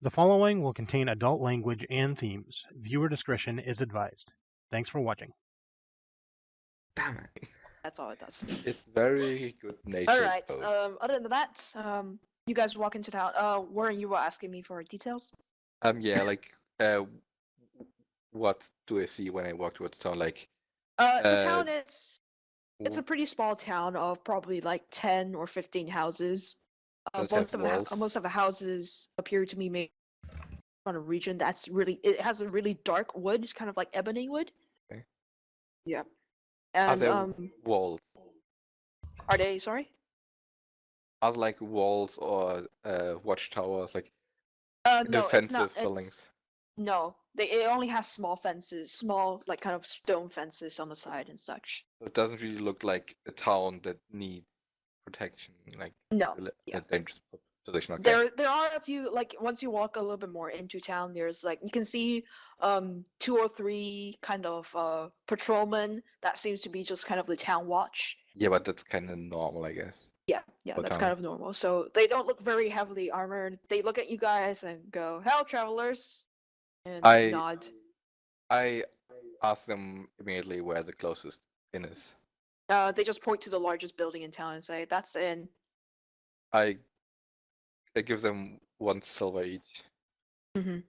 The following will contain adult language and themes. Viewer discretion is advised. Thanks for watching. Damn it. That's all it does. It's very good natured. Alright, code. other than that, you guys walk into town. Warren, you were asking me for details? Yeah, like, what do I see when I walk towards town? Like, The town is... It's a pretty small town of probably like 10 or 15 houses. Does it have Most of the houses appear to be made on a region that's really... It has a really dark wood, it's kind of like ebony wood. Okay. Yeah. Are And, there walls? Are they, sorry? Are there like walls or watchtowers, like No, defensive it's not. buildings? No, it only has small fences, small like kind of stone fences on the side and such. So it doesn't really look like a town that needs protection, like No, a yeah. dangerous position. Okay. There are a few, like once you walk a little bit more into town, there's like you can see 2 or 3 kind of patrolmen that seems to be just kind of the town watch. Yeah, but that's kind of normal, I guess. Yeah, For that's town. kind of normal. So they don't look very heavily armored. They look at you guys and go, "Hello, travelers," and nod. I ask them immediately where the closest inn is. They just point to the largest building in town and say, "That's the inn." I give them 1 silver each. Mm-hmm.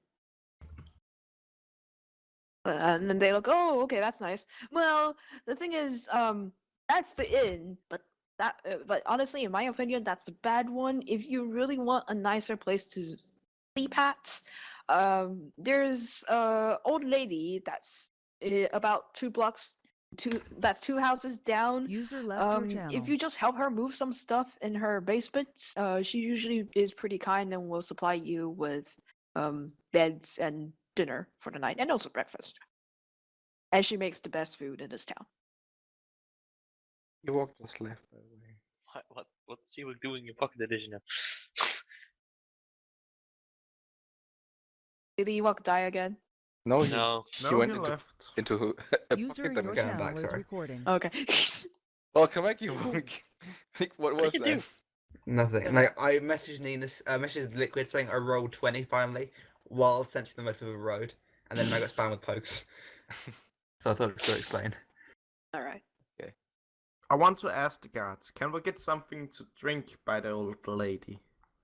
And then they look, "Oh, okay, that's nice." Well, the thing is, that's the inn, but but honestly, in my opinion, that's the bad one. If you really want a nicer place to sleep at, there's old lady that's about 2 blocks, that's 2 houses down. User left your channel. If you just help her move some stuff in her basement, she usually is pretty kind and will supply you with beds and dinner for the night, and also breakfast. And she makes the best food in this town. Ewok just left, by the way. What's Ewok doing in Pocket Edition now? Did the Ewok die again? No, No. he went he left. into a User pocket in your dimension. Going channel back, is sorry. recording. Okay. Welcome back, Ewok. Like, what was did you that? do? Nothing. Like I messaged Ninus, messaged Liquid saying I rolled 20 finally, while essentially in the middle of a road, and then I got spammed with pokes. So I thought I'd still explain. All right. I want to ask the guards, can we get something to drink by the old lady?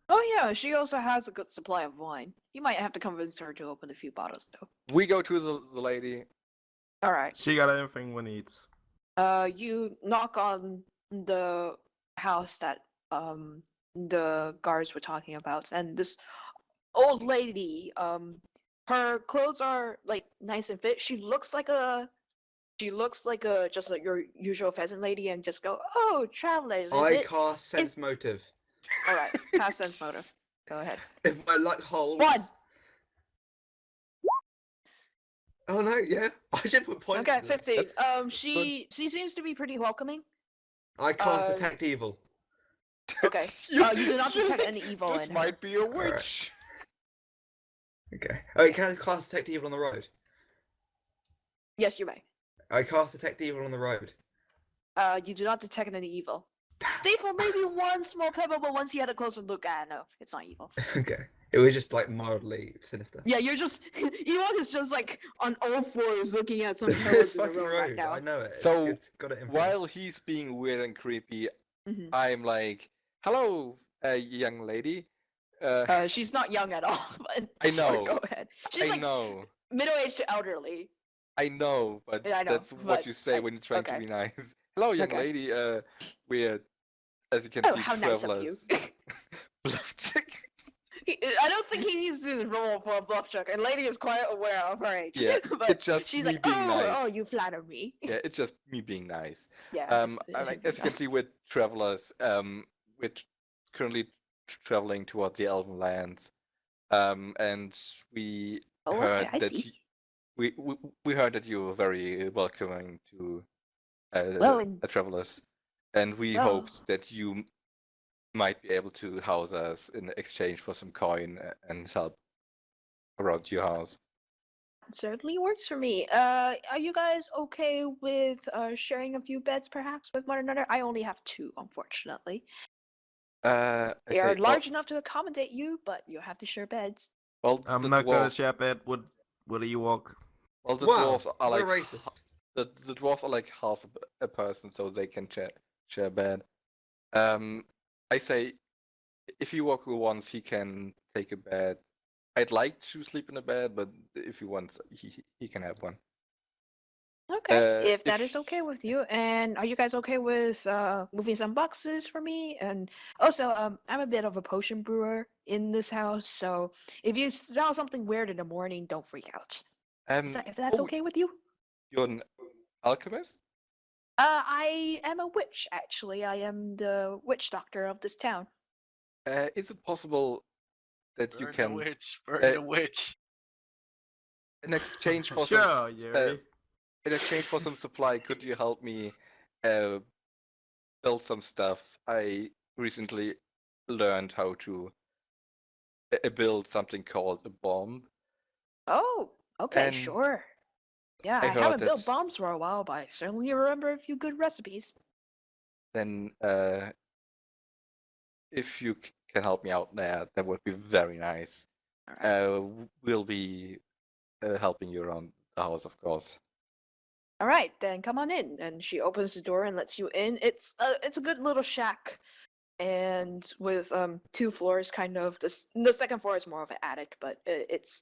Oh yeah, she also has a good supply of wine. You might have to convince her to open a few bottles, though. We go to the lady. All right. She got everything we need. You knock on the house that the guards were talking about, and this old lady, her clothes are like nice and fit. She looks like just like your usual pheasant lady, and just go, "Oh, travelers, is I it?" cast sense motive. All right, cast sense motive. Go ahead. If my luck holds. 1. Oh no, yeah. I should put points. Okay, for this. 15. She seems to be pretty welcoming. I cast detect evil. Okay. You do not detect any evil This in her. might be a witch. Okay. Oh, can I cast detect evil on the road? Yes, you may. I cast detect evil on the road. You do not detect any evil. Save for maybe 1 small pebble, but once you had a closer look, no, it's not evil. Okay. It was just like mildly sinister. Yeah, you're just Ewok is just like on all 4s looking at some This pebbles in the fucking road road, right now. I know it. So, it's got it in While he's being weird and creepy, Mhm. I'm like, "Hello, young lady." She's not young at all. But I sure, know. go ahead. She's I like know, middle-aged to elderly. I know, but Yeah, I know, that's what but, you say like, when you're trying okay. to be nice. Hello, young Okay. lady. We're, as you can Oh, see, how nice of you. travelers. Bluff check. I don't think he needs to roll for a bluff check, and lady is quite aware of her age. Yeah, but it's just she's me like, being oh, nice. oh, you flatter me. Yeah, it's just me being nice. Yeah. And like, as you can see, we're travelers. We're currently traveling towards the Elven lands. And we Oh, heard okay, I that see. we heard that you were very welcoming to Well, the travelers, and we well- hoped that you might be able to house us in exchange for some coin and help around your house. certainly works for me. Are you guys okay with sharing a few beds, perhaps, with one another? I only have 2, unfortunately. I They are say, large enough to accommodate you, but you have to share beds. Well, I'm the not gonna dwarves. share bed with a Ewok. Well, the Wow, dwarves are what a like racist. the dwarves are like half a person, so they can share a bed. I say if Ewok wants, he can take a bed. I'd like to sleep in a bed, but if he wants, he can have one. Okay, if that if- is okay with you. And are you guys okay with moving some boxes for me? And also, I'm a bit of a potion brewer in this house, so if you smell something weird in the morning, don't freak out. If that's oh, okay with you? You're an alchemist? I am a witch, actually. I am the witch doctor of this town. Is it possible that you Burn the can, witch. Burn uh, the witch. in exchange for Sure, some, Youri. in exchange for some supply, could you help me build some stuff? I recently learned how to build something called a bomb. Oh, okay, And sure. Yeah, I I heard haven't built that bombs for a while, but I certainly remember a few good recipes. then if you can help me out there, that would be very nice. Alright. We'll be helping you around the house, of course. All right, then come on in. And she opens the door and lets you in. It's a good little shack, and with 2 floors, kind of. The second floor is more of an attic, but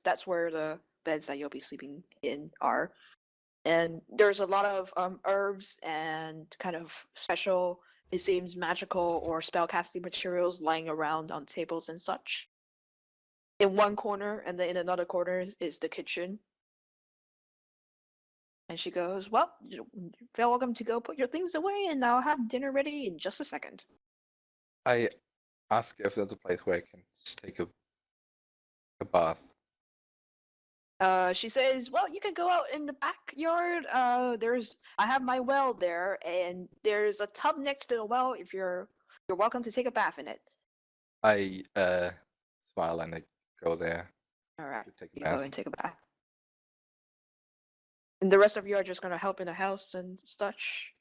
that's where the beds that you'll be sleeping in are. And there's a lot of herbs and kind of special, it seems magical or spellcasting materials lying around on tables and such. In one corner, and then in another corner is the kitchen. And she goes, well, you're welcome to go put your things away, and I'll have dinner ready in just a second. I ask if there's a place where I can just take a bath. She says, well, you can go out in the backyard. I have my well there, and there's a tub next to the well. If you're welcome to take a bath in it. I smile and I go there All right, to take a you go bath. and take a bath. And the rest of you are just gonna help in the house and such.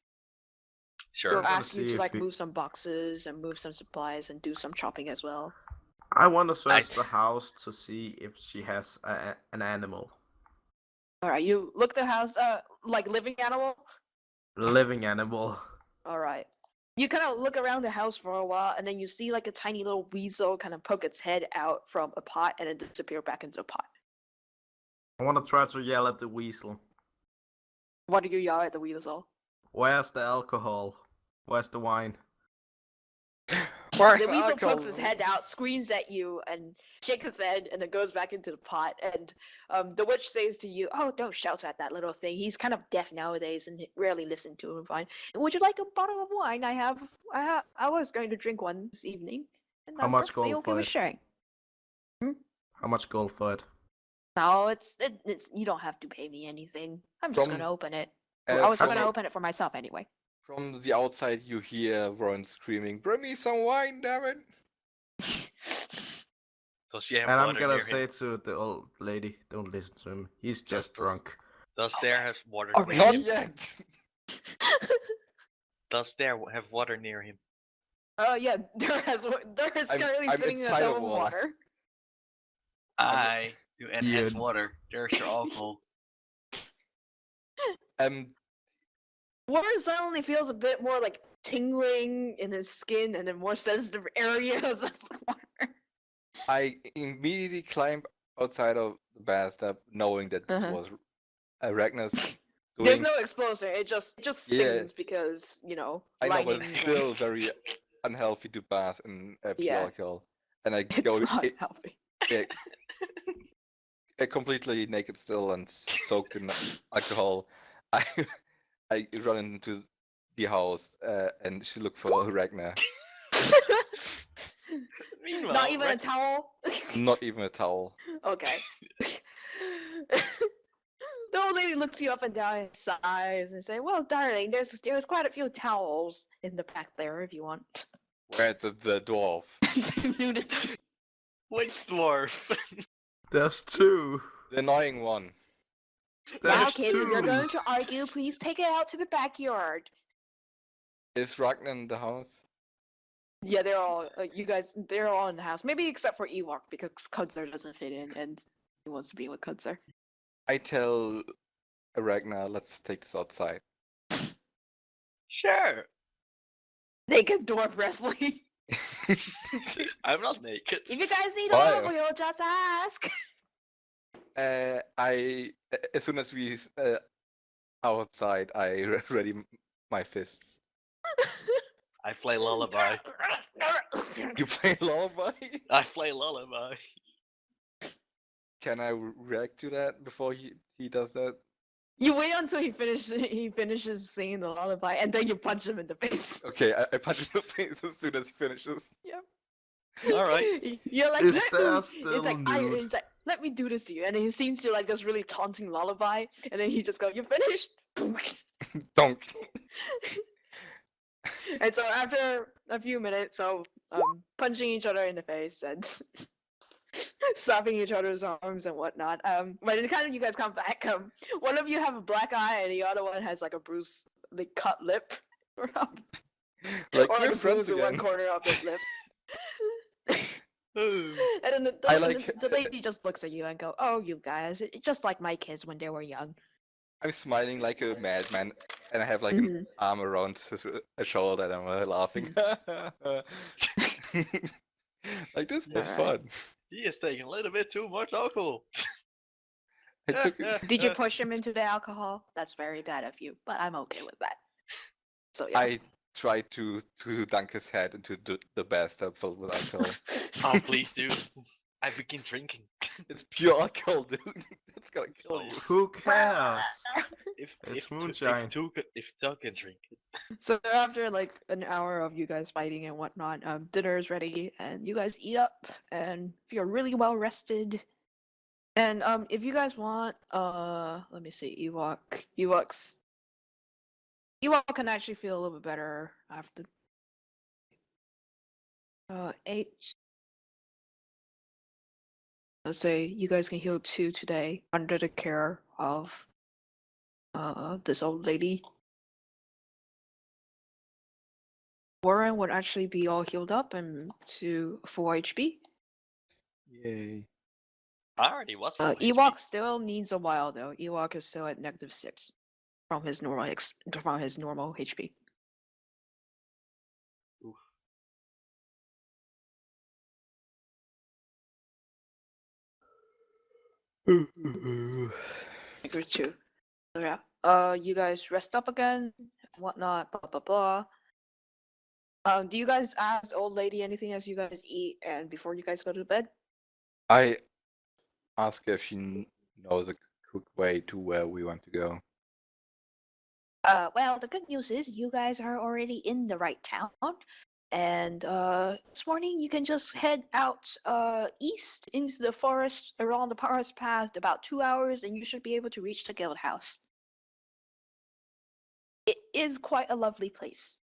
Sure. She'll wanna ask you see to if like we- move some boxes and move some supplies and do some chopping as well. I want to search Right. the house to see if she has an animal, All right, you look the house, like living animal. living animal. All right. You kind of look around the house for a while, and then you see like a tiny little weasel kind of poke its head out from a pot and then disappear back into the pot. I want to try to yell at the weasel. What do you yell at the weasel? Where's the alcohol? Where's the wine? Where's The weasel alcohol? pokes his head out, screams at you, and shakes his head, and then goes back into the pot. And the witch says to you, "Oh, don't shout at that little thing. He's kind of deaf nowadays and rarely listen to him fine. Would you like a bottle of wine? I was going to drink one this evening, and How I'm much perfectly gold okay for with it? sharing." How much gold for it? No, it's you don't have to pay me anything. I'm just From- gonna open it. I was from gonna the- open it for myself anyway. From the outside, you hear Ron screaming, "Bring me some wine, damn it!" Does he have And I'm water gonna near say him? to the old lady, don't listen to him. He's just Does- drunk. Does there have water Already? near Not him? yet. Does there have water near him? Oh yeah, there is currently I'm sitting in a inside tub of of water. water. I do enhance Yeah. water. There's your alcohol. Water suddenly feels a bit more like tingling in his skin and in more sensitive areas of the water. I immediately climb outside of the bathtub, knowing that this Uh-huh. was Ragnar's doing. There's no explosion. It just Yeah. stings because I know, but lightning it's and- still very unhealthy to bath in pure Yeah. alcohol. And I it's go not healthy. completely naked still and soaked in alcohol. I run into the house and she look for Ragnar. Meanwhile, Not even a towel. Not even a towel. Okay. The old lady looks you up and down and sighs and say, "Well, darling, there's quite a few towels in the back there if you want." Where the dwarf? Nudity. Which dwarf? There's two. The annoying one. Now, There's kids, if you're two. going to argue, please take it out to the backyard. Is Ragnar in the house? Yeah, they're all you guys. They're all in the house, maybe except for Ewok because Tugsarf doesn't fit in, and he wants to be with Tugsarf. I tell Ragnar, let's take this outside. Sure. Naked dwarf wrestling. I'm not naked. If you guys need Why? a you'll just ask. As soon as we outside, I ready my fists. I play lullaby. You play lullaby? I play lullaby. Can I react to that before he does that? You wait until he finishes singing the lullaby, and then you punch him in the face. Okay, I punch him in the face as soon as he finishes. All right. You're like, Is let there me. still It's like, nude? it's like, let me do this to you, and then he sings to like this really taunting lullaby, and then he just goes, "You finished." Donk. And so after a few minutes of punching each other in the face and slapping each other's arms and whatnot, by the time you guys come back, one of you have a black eye and the other one has like a bruise, like cut lip, Like or we're like a friends bruise in one again. corner of the lip. Ooh. And then I like- the lady just looks at you and go, "Oh, you guys, just like my kids when they were young." I'm smiling like a madman, and I have like Mhm. an arm around his shoulder, and I'm laughing. Like this was Alright. fun. He is taking a little bit too much alcohol. I took it. Did you push him into the alcohol? That's very bad of you, but I'm okay with that. So yeah. I tried to dunk his head into the bathtub filled with alcohol. Oh, please, dude. I begin drinking. It's pure alcohol, dude. It's gonna kill So- you. Who cares? If It's if moonshine. if Doug can drink it. So after like an hour of you guys fighting and whatnot, dinner is ready, and you guys eat up and feel really well rested. And if you guys want, let me see, Ewok can actually feel a little bit better after. 8. Let's say you guys can heal 2 today under the care of this old lady. Warren would actually be all healed up and to full HP. Yay. I already was. full HP. Ewok still needs a while though. Ewok is still at -6 from his normal HP. Oof. Or 2. So yeah. You guys rest up again, whatnot, blah blah blah. Do you guys ask the old lady anything as you guys eat and before you guys go to bed? I ask if she knows a quick way to where we want to go. Well, the good news is you guys are already in the right town. And this morning you can just head out east into the forest around the forest path about 2 hours and you should be able to reach the guild house. It is quite a lovely place.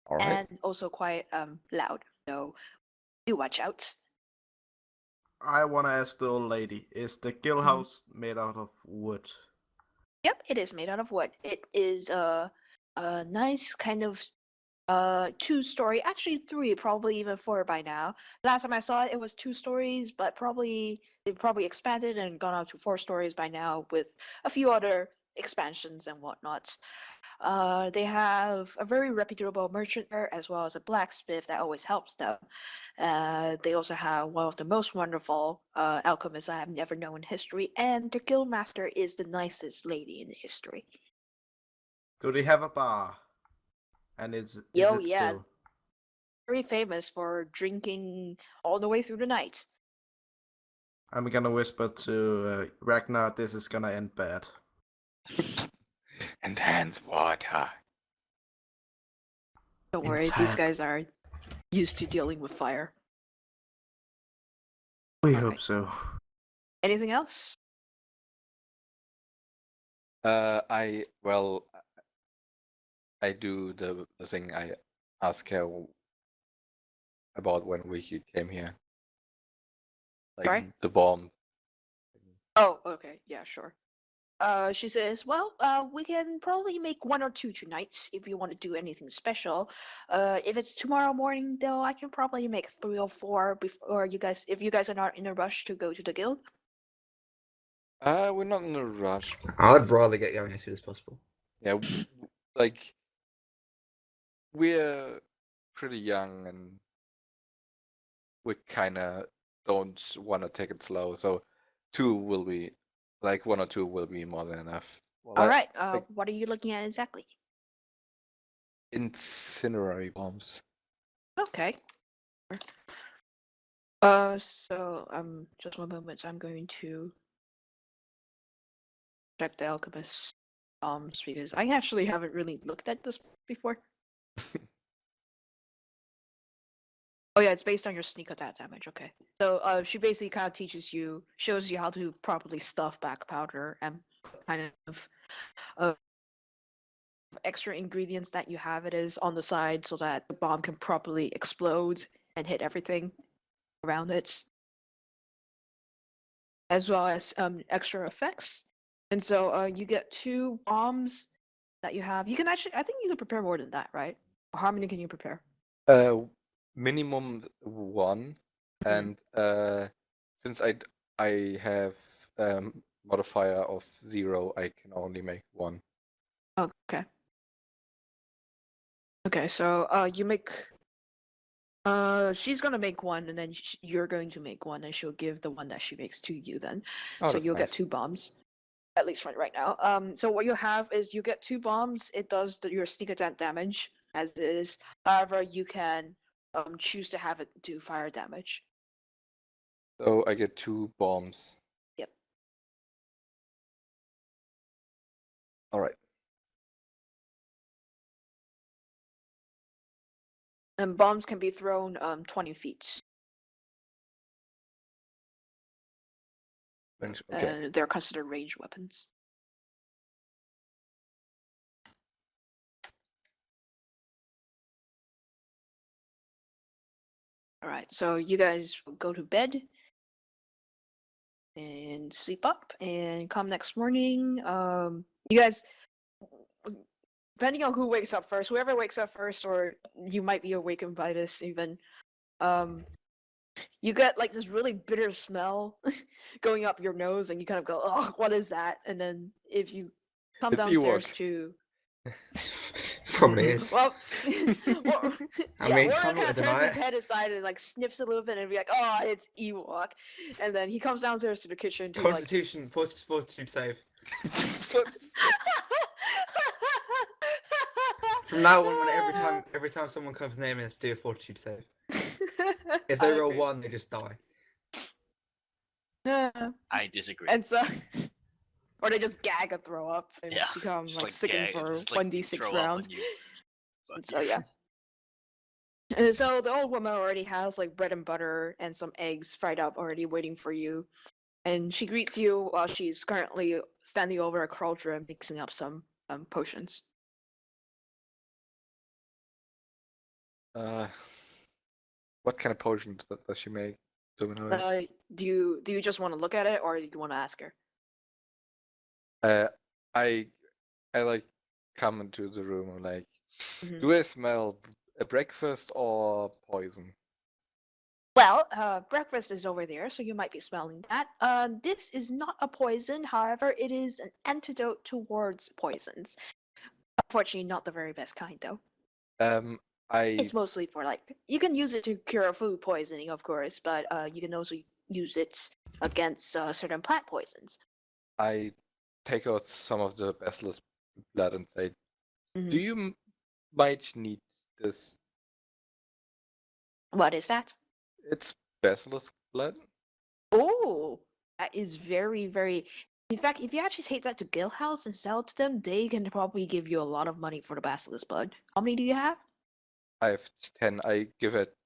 All right. And also quite loud. So do watch out. I want to ask the old lady, is the guild house made out of wood? Yep, it is made out of wood. It is a nice kind of 2-story, actually 3, probably even 4 by now. Last time I saw it, it was 2 stories, but they've probably expanded and gone up to 4 stories by now with a few other expansions and whatnot. They have a very reputable merchant there, as well as a blacksmith that always helps them. They also have one of the most wonderful alchemists I have never known in history, and the guildmaster is the nicest lady in history. Do they have a bar? And is Yo, it yeah. full? Very famous for drinking all the way through the night. I'm gonna whisper to Ragnar, this is gonna end bad. And hands water. Don't worry, these Inside. guys are used to dealing with fire. We Alright. hope so. Anything else? I do the thing. I ask her about when we came here. Like Sorry? the bomb. Oh, okay, yeah, sure. She says, well, we can probably make 1 or 2 tonight if you want to do anything special. If it's tomorrow morning, though, I can probably make 3 or 4 before you guys, if you guys are not in a rush to go to the guild. We're not in a rush. I'd rather get going as soon as possible. Yeah, like we're pretty young and we kind of don't want to take it slow. So 2 will be, like 1 or 2 will be more than enough. Well, All right. like- What are you looking at exactly? Incinerary bombs. Okay. So just 1 moment. I'm going to check the alchemist because I actually haven't really looked at this before. Oh yeah, it's based on your sneak attack damage. Okay. So she basically kind of teaches you, shows you how to properly stuff back powder and kind of extra ingredients that you have it is on the side so that the bomb can properly explode and hit everything around it, as well as extra effects. And so you get 2 bombs that you have. You can actually, I think you can prepare more than that, right? How many can you prepare? Minimum 1, and since I have modifier of 0, I can only make 1. Okay. Okay, so you make. She's gonna make 1, and then you're going to make 1, and she'll give the one that she makes to you. Then, Oh, so that's you'll get nice. 2 bombs, at least right now. So what you have is you get 2 bombs. It does your sneak attack damage as is. However, you can choose to have it do fire damage. So I get 2 bombs. Yep. All right. And bombs can be thrown 20 feet. Okay. They're considered ranged weapons. All right, so you guys go to bed and sleep up, and come next morning. You guys, depending on who wakes up first, whoever wakes up first, or you might be awakened by this even. You get like this really bitter smell going up your nose, and you kind of go, "Oh, what is that?" And then if you come It's downstairs Ewok. to Probably is. well, I yeah, mean, Warren I'm not kind of gonna turns deny his it. head aside and like sniffs a little bit and be like, "Oh, it's Ewok," and then he comes downstairs to the kitchen to like. Constitution, fortitude save. From now on, when every time someone comes near me, they have to do a fortitude save. If they I roll agree. 1, they just die. I disagree. And so, or they just gag and throw up and Yeah, become just like sickened gag- for just, like, 1d6 throw up round. on you. Fuck And so you. yeah. And so the old woman already has like bread and butter and some eggs fried up already waiting for you. And she greets you while she's currently standing over a cauldron mixing up some potions. What kind of potion does she make? Do we know? Do you just want to look at it, or do you want to ask her? I like come into the room and like, Mhm. do I smell a breakfast or poison? Well, breakfast is over there, so you might be smelling that. This is not a poison, however, it is an antidote towards poisons. Unfortunately, not the very best kind, though. It's mostly for like, you can use it to cure food poisoning, of course, but you can also use it against certain plant poisons. I take out some of the basilisk blood and say, Mhm. do you might need this? What is that? It's basilisk blood. Oh, that is very, very. In fact, if you actually take that to Guild House and sell it to them, they can probably give you a lot of money for the basilisk blood. How many do you have? I have 10. I give it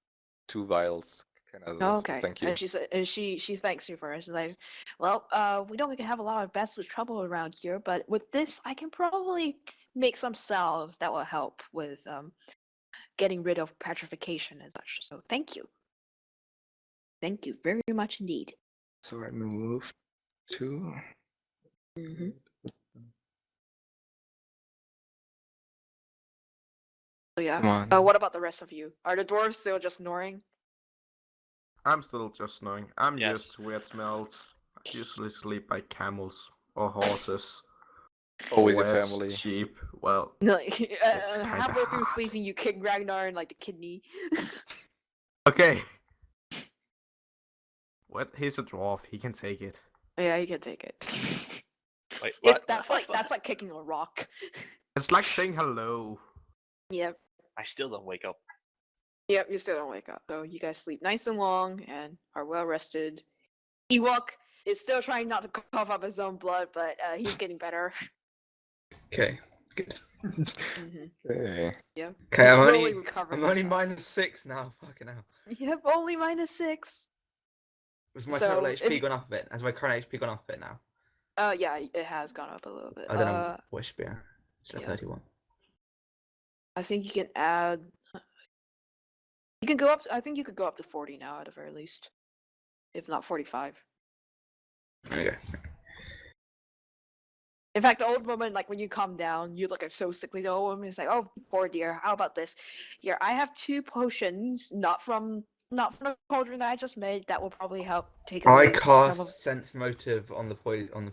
2 vials. Oh, okay. Thank you. And she thanks you for it. She's like, well, we don't have a lot of basilisk trouble around here, but with this, I can probably make some salves that will help with getting rid of petrification and such. So thank you. Thank you very much indeed. So I move to. Mm-hmm. So yeah. Come on. What about the rest of you? Are the dwarves still just snoring? I'm still just snoring. I'm Yes. used to weird smells. I usually sleep by camels or horses. Always a Where's family. sheep. Well, No, kinda halfway through hard. sleeping, you kick Ragnar in like the kidney. okay. What? He's a dwarf. He can take it. Yeah, you can take it. Wait, what? That's like kicking a rock. It's like saying hello. Yep. I still don't wake up. Yep, you still don't wake up. So you guys sleep nice and long and are well rested. Ewok is still trying not to cough up his own blood, but he's getting better. Okay, good. Mhm. Okay. Yeah. Okay, He's I'm slowly only recovering. I'm only himself. -6 now. Fucking hell. Yep, only -6. Was my So, total if HP you- gone up a bit? Has my current HP gone up a bit now? Yeah, it has gone up a little bit. I don't know what should be. It's yeah. 31. I think you can add. You can go up. I think you could go up to 40 now, at the very least, if not 45. Okay. In fact, the old woman, like when you calm down, you look at so sickly. The old woman is like, "Oh, poor dear. How about this? Here, I have 2 potions, not from the cauldron that I just made. That will probably help take I away some cast of." Sense Motive on the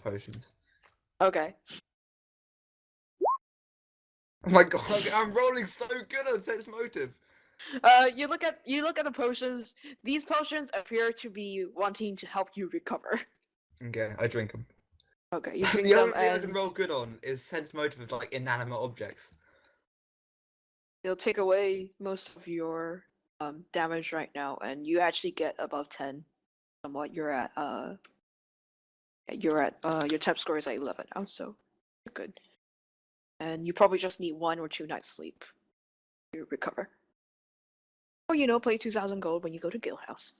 potions. Okay. Oh my god, I'm rolling so good on Sense Motive. You look at the potions. These potions appear to be wanting to help you recover. Okay, I drink them. Okay, you drink The them only thing I can and roll good on is Sense Motive of like inanimate objects. it'll take away most of your damage right now, and you actually get above 10. Somewhat, you're at your type score is at 11 now, so you're good. And you probably just need 1 or 2 nights sleep to recover. Or pay 2,000 gold when you go to Guild House.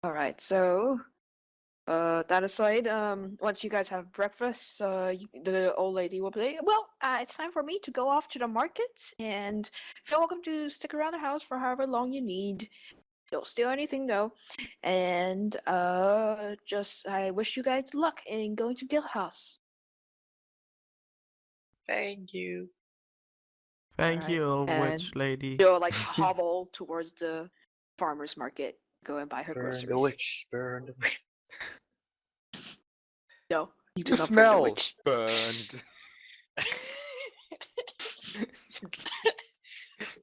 All right, so that aside, once you guys have breakfast, the old lady will be like, well, it's time for me to go off to the market, and feel welcome to stick around the house for however long you need. Don't steal anything though, and just I wish you guys luck in going to Guild House. Thank you. Thank Alright, you, old and witch lady. She'll like hobble towards the farmer's market, go and buy her Burn groceries. the witch. Burn the witch. No, you do You not burn the smell witch. burned.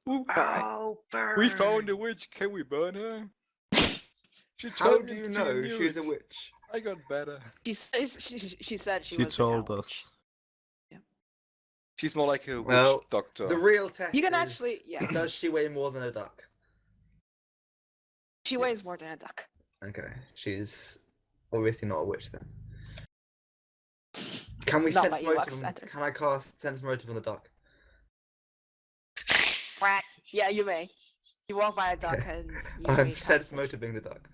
Oh, burn. We found a witch. Can we burn her? She How turned do you into know a she's a newt. witch? I got better. She said she said she She was the town told witch. us. She's more like a Well, witch doctor. The real test You can is, actually- yeah. does she weigh more than a duck? She weighs Yes. more than a duck. Okay, she's obviously not a witch then. Can we Not sense by Ewok motive? standard. Can I cast sense motive on the duck? Quack. Yeah, you may. You walk by a duck Okay. and you I'm may sense cast it. motiving the duck.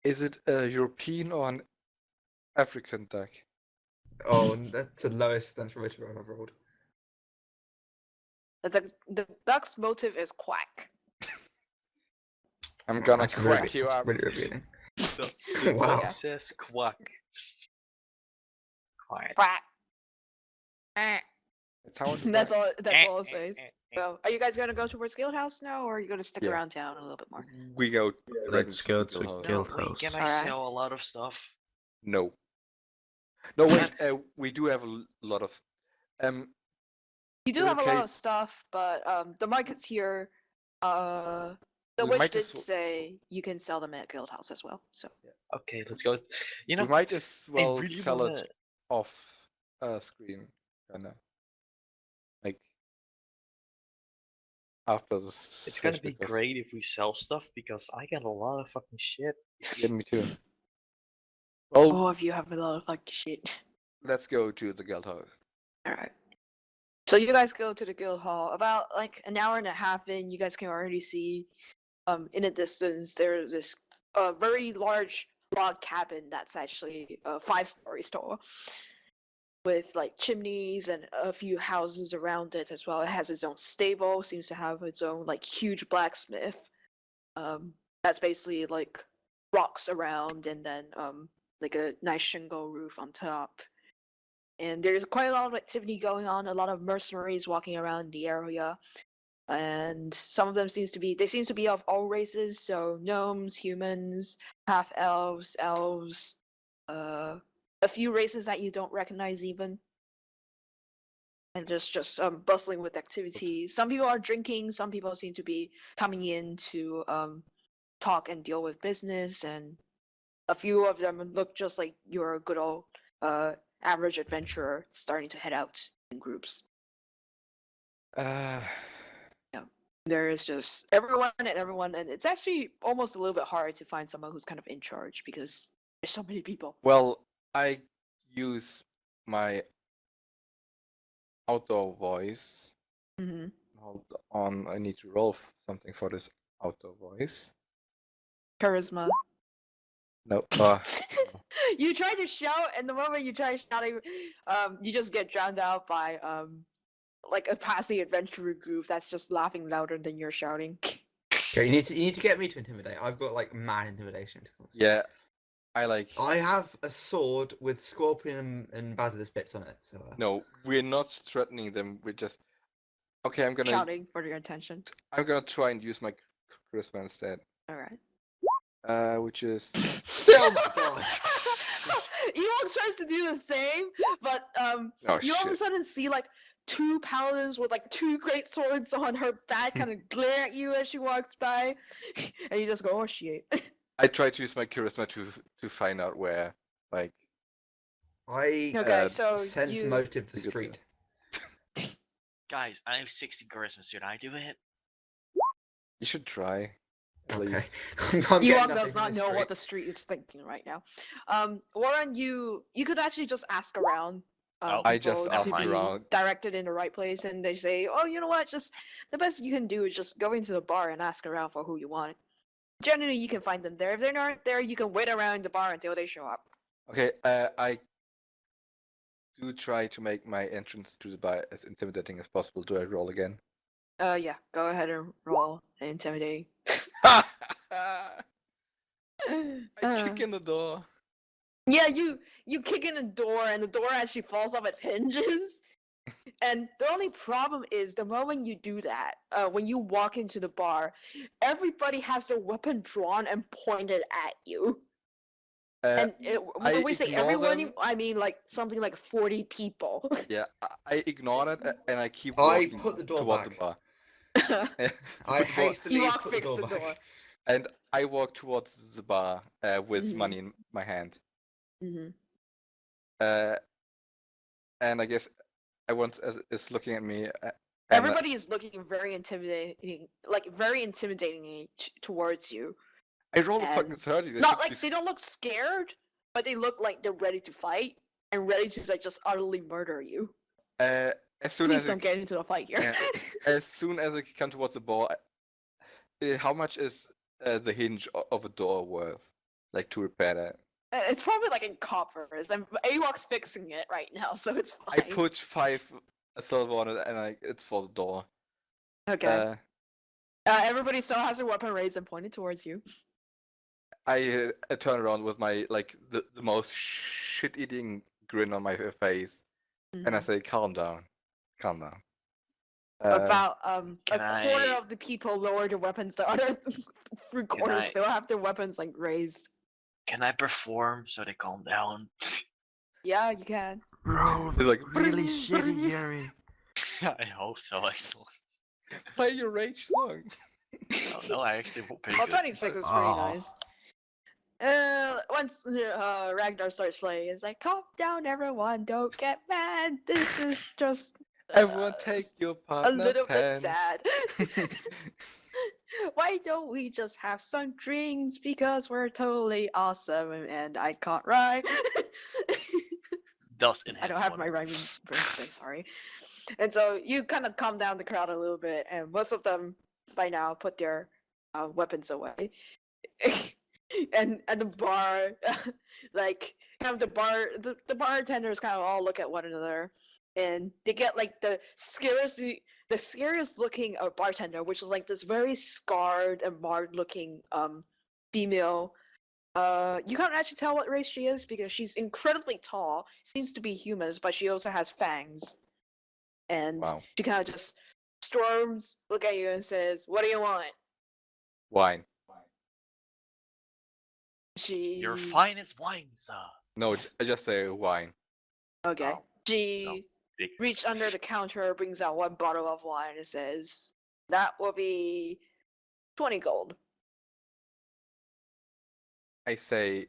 Is it a European or an African duck? Oh, that's the lowest sense motive I've ever rolled. The duck's motive is quack. I'm gonna That's crack really, you that's up. really revealing. The Wow. duck says quack. Quiet. Quack. Eh. That's how it That's works. all it says. So, are you guys gonna go towards Guild House now, or are you gonna stick Yeah. around town a little bit more? We go. Let's go to Guildhall. Guild No, wait, House. can I Alright. sell a lot of stuff? No. No, wait. We do have a lot of. You do Is it have a lot okay- of stuff, but the market's here. The We witch might did as well- say you can sell them at Guild House as well. So Okay, let's go. You know, we might as I well really sell wanna. it off screen, kinda. Like after this. It's gonna switch, be because- great if we sell stuff because I got a lot of fucking shit. Yeah, me too. Well, all of you have a lot of like shit. let's go to the guild house. All right. So you guys go to the guild hall. About like an hour and a half in, you guys can already see, in the distance, there's this very large log cabin that's actually 5 stories tall, with like chimneys and a few houses around it as well. It has its own stable. Seems to have its own like huge blacksmith. That's basically like rocks around, and then like a nice shingle roof on top. and there's quite a lot of activity going on. A lot of mercenaries walking around the area, and some of them seem to be of all races. So gnomes, humans, half elves, elves, a few races that you don't recognize even. And just bustling with activities. Some people are drinking. Some people seem to be coming in to talk and deal with business, and a few of them look just like your good old average adventurer starting to head out in groups. There is just everyone, and it's actually almost a little bit hard to find someone who's kind of in charge because there's so many people. Well, I use my outdoor voice. Mm-hmm. Hold on, I need to roll something for this outdoor voice. Charisma. No. You try to shout, and the moment you try shouting, you just get drowned out by like a passing adventurer group that's just laughing louder than you're shouting. Okay, you need to get me to intimidate. I've got like mad intimidation skills. Yeah, I have a sword with scorpion and basilisk bits on it. So No, we're not threatening them. We're just okay. I'm gonna shouting for your attention. I'm gonna try and use my charisma instead. All right. Which is still, my God. Ewok tries to do the same, but you all of a sudden see like two paladins with like two great swords on her back kind of glare at you as she walks by, and you just go, "Oh shit!" I try to use my charisma to find out where, like. Okay, so sense motive the street. Guys, I have 60 charisma. Should I do it? You should try. At Okay. least. Ewok does not know what the street is thinking right now. Warren, you could actually just ask around. I just people ask to be around. directed in the right place, and they say, "Oh, you know what? Just the best you can do is just go into the bar and ask around for who you want." Generally, you can find them there. If they're not there, you can wait around the bar until they show up. Okay, I do try to make my entrance to the bar as intimidating as possible. Do I roll again? Yeah. Go ahead and roll intimidating. I kick in the door. Yeah, you kick in the door, and the door actually falls off its hinges. And the only problem is the moment you do that, when you walk into the bar, everybody has their weapon drawn and pointed at you. And when we say everyone, I mean like something like 40 people. Yeah, I ignore it and I keep walking put the door toward back. the bar. I hastily Ewok put the fixed door the back. door. And I walk towards the bar with money in my hand. Mm-hmm. And I guess everyone is looking at me. Everybody is looking very intimidating, towards you. I rolled a fucking 30. Not like they don't look scared, but they look like they're ready to fight and ready to like just utterly murder you. As soon Please as don't get into a fight here. as soon as I come towards the bar, how much is the hinge of a door worth? Like to repair that? It's probably like in coppers. And Ewok's fixing it right now, so it's fine. I put 5 silver on it, and it's for the door. Okay. Everybody still has their weapon raised and pointed towards you. I turn around with my the most shit-eating grin on my face, and I say, "Calm down, calm down." About a quarter I- of the people lower their weapons. The other 3/4 I- still have their weapons like raised. Can I perform so they calm down? Yeah, you can. Roll It's like really shitty, Yuri. I hope so, actually. play your rage song. No, I actually won't pay Well, good. 26 is pretty Oh. nice. Once Ragnar starts playing, it's like, calm down, everyone, don't get mad. This is just Everyone take your a partner's little bit hand. sad. Why don't we just have some drinks because we're totally awesome and I can't rhyme. Does I enhance don't have my one. rhyming verse thing, sorry. And so you kind of calm down the crowd a little bit, and most of them by now put their weapons away. and the bar, like kind of the bartenders kind of all look at one another, and they get like the scariest looking bartender, which is like this very scarred and marred looking female You can't actually tell what race she is because she's incredibly tall, seems to be humans, but she also has fangs. And Wow. she kind of just storms, look at you, and says, "What do you want?" Wine. She. Your finest wine, sir. No, I just say wine. Okay. Oh, She Dick. reached under the counter, brings out one bottle of wine, and says, "That will be 20 gold." I say,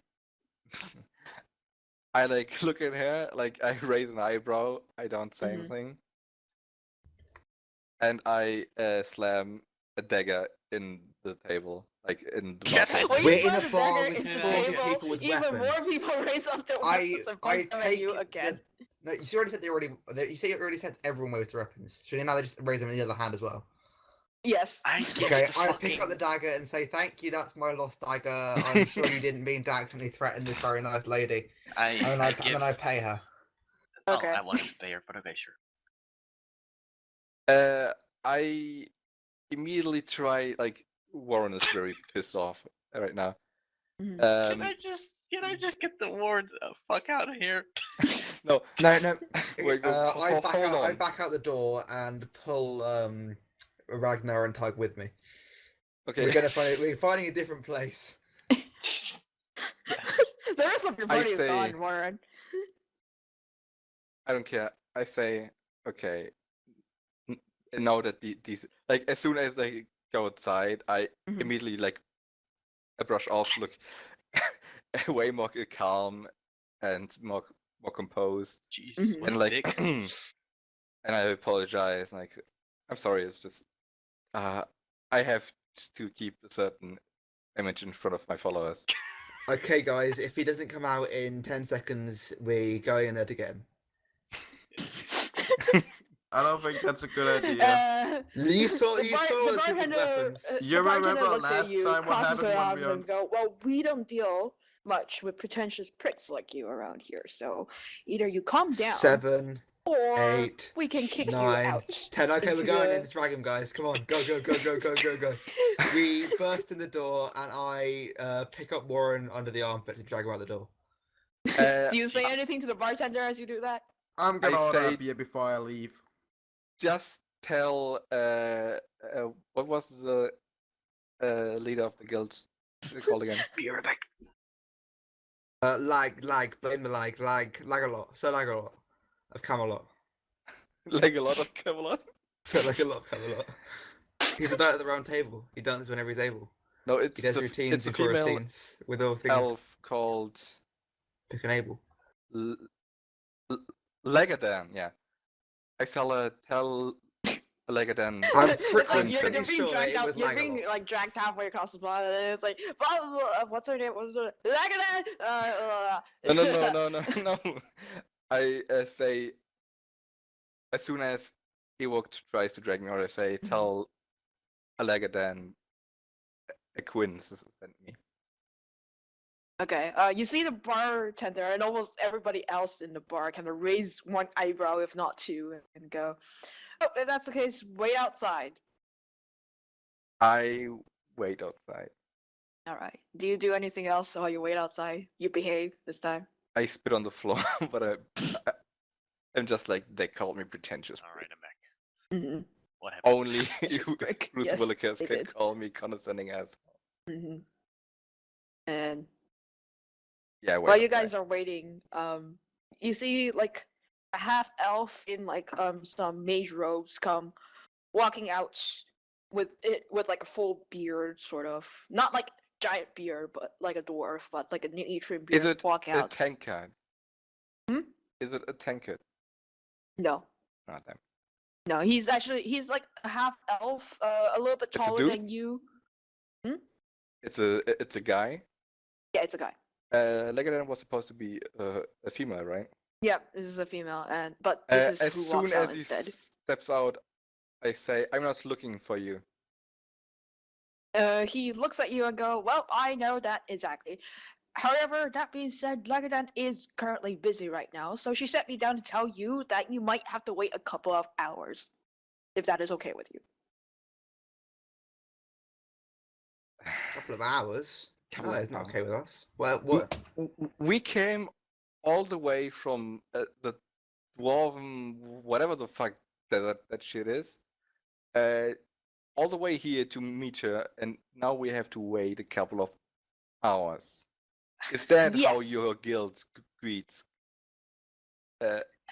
I like look at her, like I raise an eyebrow. I don't say Mhm. anything, and I slam a dagger in the table, like in the Get bottle. When We're you in slam a the bar dagger with into the 40 table, people with even more weapons. people raise up their I weapons and point them at take you again. No, you already said you say you already said everyone waves their weapons. Should you now just raise them in the other hand as well? Yes. I give Okay, the I fucking... pick up the dagger and say, "Thank you, that's my lost dagger. I'm sure you didn't mean to accidentally threaten this very nice lady." And then I give... then I pay her. Oh, Okay. I wanted to pay her, but okay, sure. I immediately try. Like Warren is very pissed off right now. Mhm. Can I just get the ward the fuck out of here? No, No. Wait, I hold back on. out the door and pull Ragnar and Tug with me. Okay. We're finding a different place. Yes. The rest of your I party is say- gone, Warren. I don't care. I say, okay. Now that these, like, as soon as I go outside, I Mhm. immediately like, I brush off, look way more calm and more composed, Jesus, Mhm. what and a like, dick. and I apologize. Like, I'm sorry. It's just, I have to keep a certain image in front of my followers. Okay, guys, if he doesn't come out in 10 seconds, we're going in there to get him. I don't think that's a good idea. You saw the us with bartender, weapons. You the bartender remember looks at last you, time what crosses her happened when we arms, and go, "Well, we don't deal much with pretentious pricks like you around here. So either you calm down, 7, or 8, we can kick you 9, out." 10. Okay, we're into going the- in to drag him, guys. Come on, go. We burst in the door, and I pick up Warren under the armpit and drag him out the door. Do you say Jesus. anything to the bartender as you do that? I'm gonna I order say- a beer before I leave. Just tell, what was the leader of the guild called again? Be right back. Lag, blame the lag a lot. So lag a lot. Of Camelot. Like a lot of Camelot. So like a lot of Camelot. He's a knight at the round table. He does whenever he's able. No, He does routines it's a before female scenes with all things elf called pick and able. Legadan. Yeah, I tell Legadan. I'm It's pretty like you're pretty being sure dragged it out. was You're being Lagalot. like dragged halfway across the plot, and it's like, blah, blah, blah, what's her name? What's her name? No. I say, as soon as Ewok tries to drag me out, I say, tell Legadan a Quinn sent me. Okay. You see the bartender and almost everybody else in the bar kind of raise one eyebrow, if not two, and go, "Oh, if that's the case, wait outside." I wait outside. All right. Do you do anything else while you wait outside? You behave this time. I spit on the floor, but I'm just like, they called me pretentious. Alright, I'm back. Mm-hmm. What happened? Only Pretentious prick. Bruce Yes, Willikers they can did. call me condescending ass. Mm-hmm. And Yeah, wait while you outside. guys are waiting, you see like a half elf in like some mage robes come walking out with like a full beard, sort of, not like giant beard, but like a dwarf, but like a neatly trimmed beard. Is it walk a out? tankard? Hmm? Is it a tankard? No, Oh, damn. no, he's like a half elf, a little bit It's a taller dude? than you. It's a guy. Yeah, it's a guy. Legadan was supposed to be a female, right? Yeah, this is a female, but this As is who soon walks as out he instead. steps out, I say, "I'm not looking for you." He looks at you and go, "Well, I know that exactly. However, that being said, Lagadan is currently busy right now, so she sent me down to tell you that you might have to wait a couple of hours, if that is okay with you." Couple of hours. Oh, couple of it's not pounds. okay with us. Well, what? We came all the way from the dwarven, whatever the fuck that shit is, all the way here to meet her, and now we have to wait a couple of hours. Is that how Yes. your guild greets?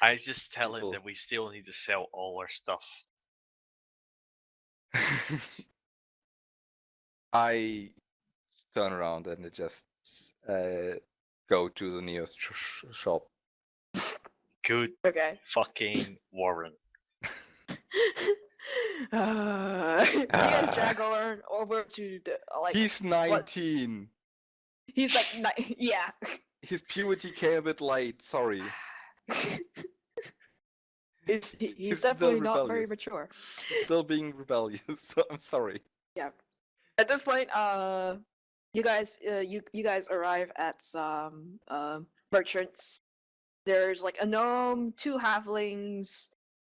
I just tell him People. that we still need to sell all our stuff. I turn around and just go to the nearest shop. Good Okay. fucking Warren. You guys drag over to the like. He's 19. He's like, yeah. His puberty came a bit late. Sorry. He's still definitely not very rebellious. mature. He's still being rebellious. So I'm sorry. Yeah. At this point, you guys arrive at some merchants. There's like a gnome, 2 halflings,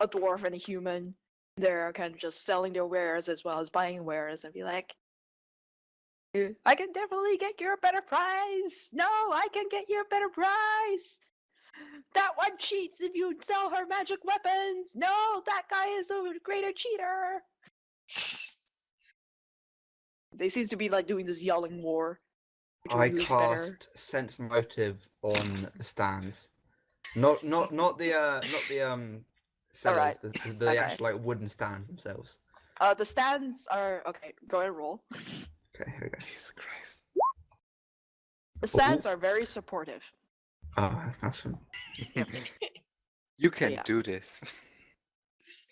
a dwarf, and a human. They're kind of just selling their wares as well as buying wares, and be like, I can definitely get you a better price. No, I can get you a better price. That one cheats if you sell her magic weapons. No, that guy is a greater cheater. They seem to be like doing this yelling war. I between who's better. cast sense motive on the stands. Not the sellers, Alright. the Okay. actual like wooden stands themselves. The stands are okay. Go ahead and roll. Okay, here we go. Jesus Christ. The stands are very supportive. Oh, that's nice fun. You can Yeah. do this.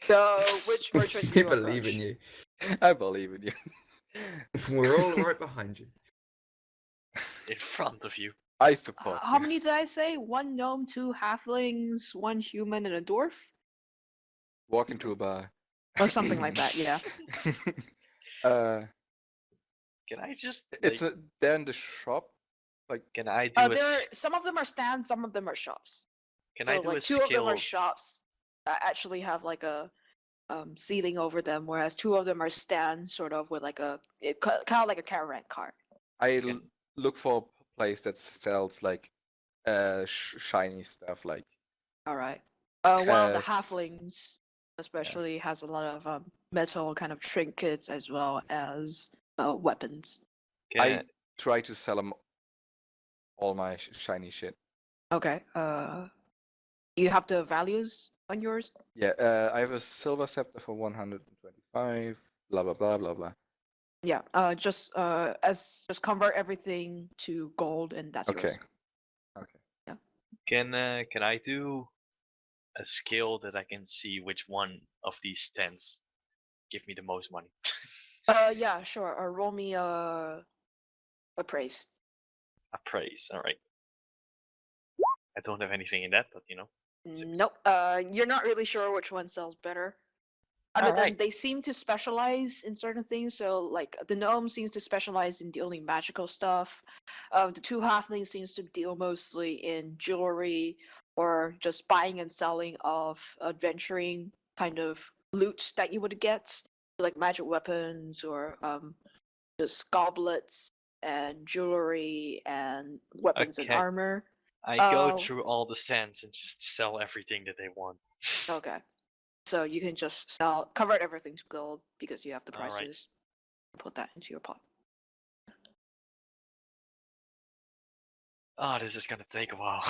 So, which merchant do We you believe approach? in you. I believe in you. We're all right behind you. In front of you. I support How you. many did I say? 1 gnome, 2 halflings, 1 human, and a dwarf, Walk into a bar. or something like that. Yeah. Can I just It's like, they're in the shop. Like, can I do a Some of them are stands, some of them are shops. can So, I do like a 2 of them skill? are shops that actually have like a ceiling over them, whereas 2 of them are stands, sort of with like kind of like a caravan cart. I look for a place that sells like shiny stuff, like All right. One of the Yes. halflings, especially, has a lot of metal kind of trinkets as well as weapons. Can I try to sell them all my shiny shit. Okay. You have the values on yours? Yeah, I have a silver scepter for 125. Blah blah blah blah blah. Yeah. Just convert everything to gold, and that's Okay. yours. can I do a skill that I can see which one of these stands give me the most money? Yeah, sure. Roll me appraise. Appraise. All right. I don't have anything in that, but you know. Six. Nope. You're not really sure which one sells better. Other than Alright. they seem to specialize in certain things. So, like the gnome seems to specialize in dealing magical stuff. The 2 halflings seems to deal mostly in jewelry or just buying and selling of adventuring kind of loot that you would get, like magic weapons or just goblets and jewelry and weapons and Okay. armor. I go Oh. through all the stands and just sell everything that they want. Okay. So you can just convert everything to gold because you have the Alright. prices. Put that into your pot. Oh, this is gonna take a while.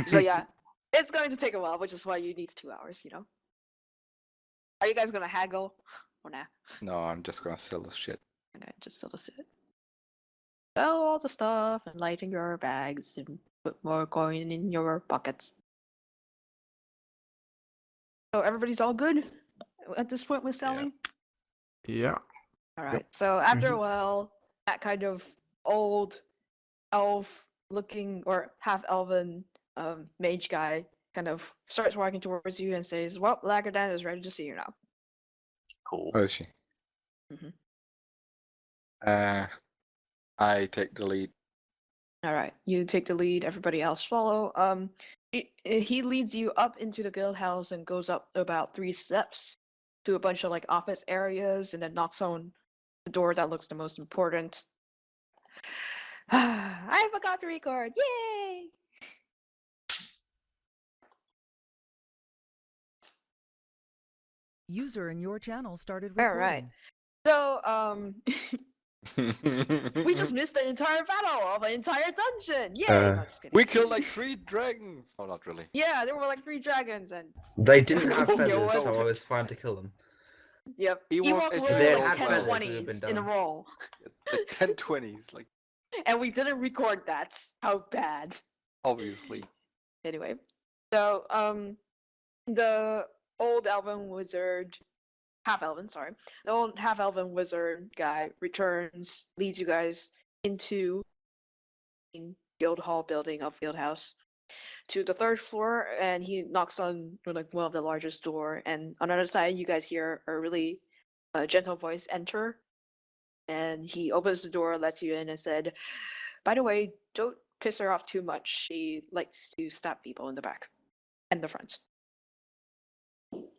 So yeah, it's going to take a while, which is why you need 2 hours, you know? Are you guys gonna haggle or nah? No, I'm just gonna sell this shit. Okay, just sell it. Sell all the stuff and lighten your bags and put more coin in your pockets. So everybody's all good at this point with selling? Yeah. All right. So after a Mhm. while, that kind of old elf-looking or half-elven mage guy kind of starts walking towards you and says, "Well, Lagardan is ready to see you now." Cool. Where is she? Mhm. I take the lead. All right. You take the lead. Everybody else follow. He leads you up into the guild house and goes up about 3 steps to a bunch of like office areas, and then knocks on the door that looks the most important. I forgot to record. Yay! User in your channel started All recording. right. So, we just missed the entire battle of an entire dungeon. Yay! No, just kidding. We killed like 3 dragons. Oh, not really. Yeah, there were like 3 dragons, and They didn't have There feathers, was- so I was fine to kill them. yep, Ewok Ewok if rolled they had like 10 feathers, it would have been 20s in a done. row, Like 10 20s, like and we didn't record that. How bad. obviously. Anyway, so the old elven wizard, half elven, sorry, the old half elven wizard guy returns, leads you guys into guild hall building of field house to the 3rd floor, and he knocks on like one of the largest door, and on the other side you guys hear a really gentle voice enter, and he opens the door, lets you in, and said, by the way, don't piss her off too much. She likes to stab people in the back and the front.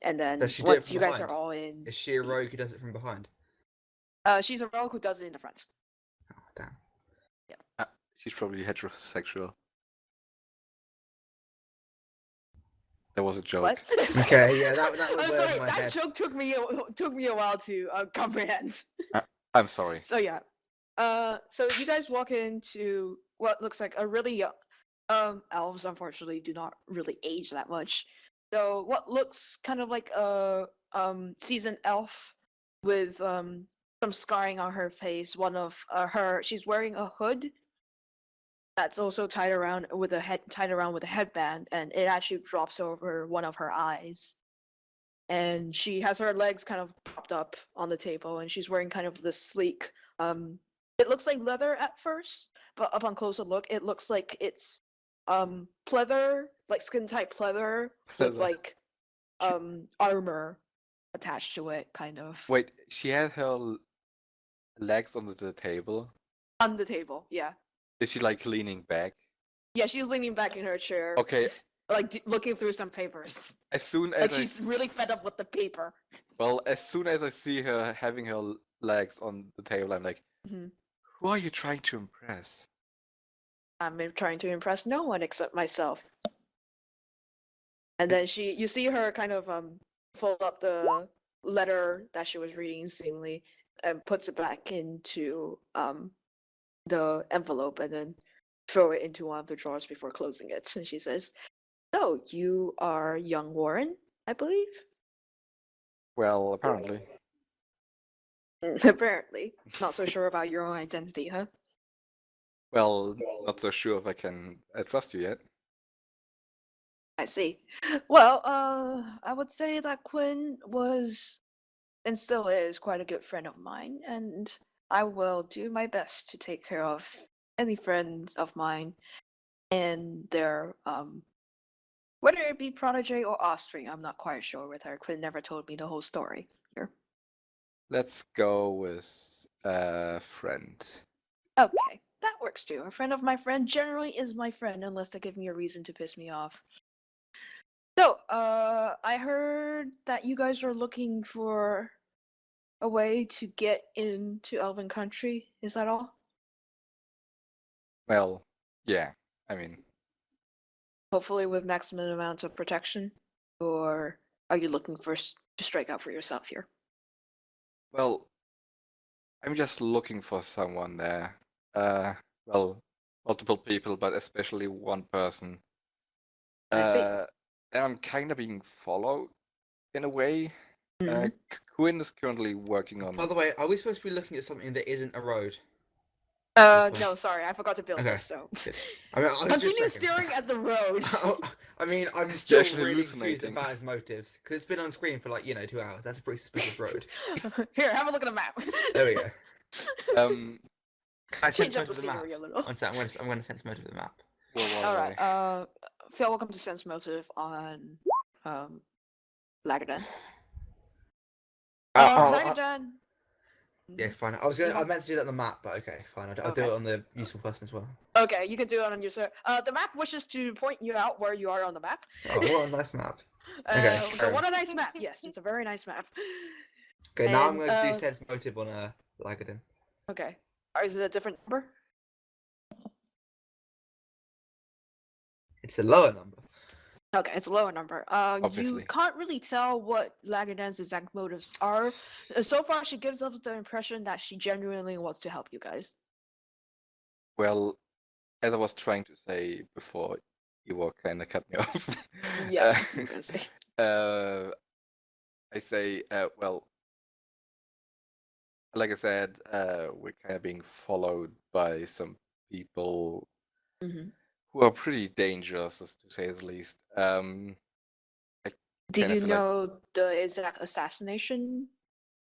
And then Does she do it once from you guys are behind? all in, Is she a rogue who does it from behind? she's a rogue who does it in the front. Oh, damn. She's probably heterosexual. That was a joke. What? Okay, yeah, that was I'm way sorry. over my That head. joke took me a while to comprehend. I'm sorry. So yeah, so you guys walk into what looks like a really young. Elves unfortunately do not really age that much. So what looks kind of like a seasoned elf with some scarring on her face. One of she's wearing a hood that's also tied around with a headband, and it actually drops over one of her eyes. And she has her legs kind of propped up on the table, and she's wearing kind of this sleek. It looks like leather at first, but upon closer look, it looks like it's pleather, like skin tight pleather with Pleather. like armor attached to it, kind of. Wait, she had her legs on the table. On the table, yeah. Is she like leaning back? Yeah, she's leaning back in her chair. Okay. Like looking through some papers. As soon as Like I she's really fed up with the paper. Well, as soon as I see her having her legs on the table, I'm like, Mhm. who are you trying to impress? I'm trying to impress no one except myself. And then you see her kind of fold up the letter that she was reading seemingly, and puts it back into the envelope, and then throw it into one of the drawers before closing it. And she says, "So you are young Warren, I believe." Well, apparently. Apparently, not so sure about your own identity, huh? Well, not so sure if I can trust you yet. I see. Well, I would say that Quinn was and still is quite a good friend of mine, and I will do my best to take care of any friends of mine and their whether it be protege or offspring. I'm not quite sure with her. Quinn never told me the whole story here. Let's go with friend. Okay, that works too. A friend of my friend generally is my friend unless they give me a reason to piss me off. So, I heard that you guys are looking for a way to get into Elven Country. Is that all? Well, yeah. I mean, Hopefully with maximum amounts of protection? Or are you looking for to strike out for yourself here? well, I'm just looking for someone there. Well, multiple people, but especially one person. I see. I'm kind of being followed in a way. Mhm. Quinn is currently working on. By the way, are we supposed to be looking at something that isn't a road? No, sorry, I forgot to build Okay, this, so. good. I mean, I was Continue just checking. staring at the road. I mean, I'm still actually really confused hallucinating. about his motives because it's been on screen for like 2 hours. That's a pretty suspicious road. Here, have a look at the map. There we go. Um, Can I sense Change up motive the of the map? scenery a little. One sec, I'm going to sense motive of the map. where was I? Alright, Phil, welcome to Sense Motive on Lagadan. Lagadan! Yeah, fine. I meant to do that on the map, but okay, fine. I'll do Okay. it on the useful person as well. Okay, you can do it on your server. The map wishes to point you out where you are on the map. Oh, what a nice map. Okay, So carry what on. a nice map. Yes, it's a very nice map. Okay, now I'm And, going to do sense motive on Lagadin. Okay. Is it a different number? It's a lower number. Okay, it's a lower number. You Obviously. can't really tell what Lagerdan's exact motives are. So far, she gives us the impression that she genuinely wants to help you guys. Well, as I was trying to say before, Ewok kind of cut me off. Yeah, you were gonna say. I say, well, like I said, we're kind of being followed by some people Mhm. who are pretty dangerous, to say the least. I Do kinda you feel like- know the exact assassination